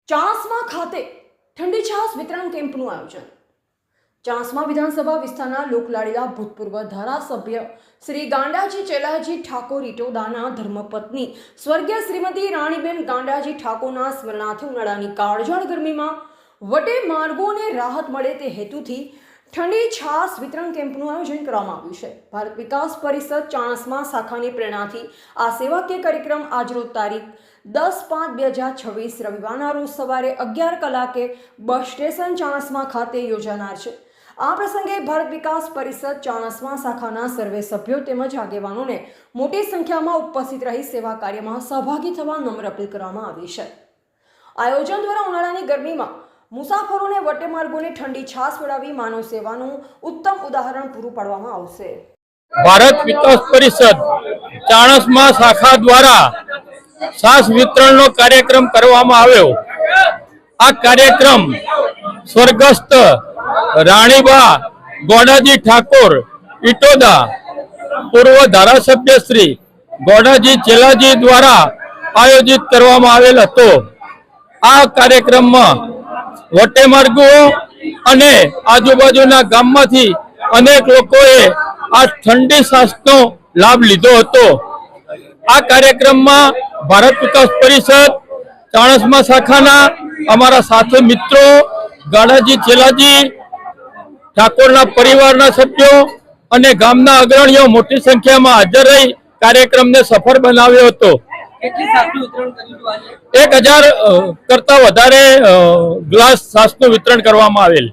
ચાણસ્મા ખાતે ઠંડી છાશ વિતરણ કેમ્પનું આયોજન। ચાણસ્મા વિધાનસભા વિસ્તારના લોકલાડીલા ભૂતપૂર્વ ધારાસભ્ય શ્રી ગાંડાજી ચેલાજી ઠાકોર ઇટોદાના ધર્મપત્ની સ્વર્ગીય શ્રીમતી રાણીબેન ગાંડાજી ઠાકોરના સ્મરણાર્થે ઉનાળાની કાળઝાળ ગરમીમાં વટે માર્ગોને રાહત મળે તે હેતુથી ઠંડી છાશ વિતરણ કેમ્પનું આયોજન કરવામાં આવ્યું છે। ભારત વિકાસ પરિષદ ચાણસ્મા શાખાની પ્રેરણાથી આ સેવાકીય કાર્યક્રમ આજરોજ તારીખ 10/5/2026 રવિવારના રોજ સવારે 11 કલાકે બસ સ્ટેશન ચાણસ્મા ખાતે યોજાનાર છે। આ પ્રસંગે ભારત વિકાસ પરિષદ ચાણસ્મા શાખાના સર્વે સભ્યો તેમજ આગેવાનોને મોટી સંખ્યામાં ઉપસ્થિત રહી સેવા કાર્યમાં સહભાગી થવા નમ્ર અપીલ કરવામાં આવી છે। આયોજન દ્વારા ઉનાળાની ગરમીમાં મુસાફરોને વટે માર્ગોને ઠંડી છાશ પીવડાવી માનવ સેવાનું ઉત્તમ ઉદાહરણ પૂરું પાડવામાં આવશે। ભારત વિકાસ પરિષદ ચાણસ્મા શાખા દ્વારા છાશ વિતરણનો કાર્યક્રમ કરવામાં આવ્યો। આ કાર્યક્રમ સ્વર્ગસ્થ રાણીબા ગોડાજી ઠાકોર ઇટોદા પૂર્વ ધારાસભ્ય શ્રી ગોડાજી ચેલાજી દ્વારા આયોજિત કરવામાં આવેલ હતો। આ કાર્યક્રમમાં વટેમાર્ગો અને આજુબાજુના ગામમાંથી અનેક લોકોએ આ ઠંડી છાશનો લાભ લીધો હતો। આ કાર્યક્રમમાં ભારત વિકાસ પરિષદ ચાણસ્મા શાખાના અમારા સાથી મિત્રો ગાડાજી ચેલાજી ઠાકોરના પરિવારના સભ્યો અને ગામના અગ્રણીઓ મોટી સંખ્યામાં હાજર રહી કાર્યક્રમને સફળ બનાવ્યો હતો। 1000 કરતા વધારે ગ્લાસ છાશનું વિતરણ કરવામાં આવેલ।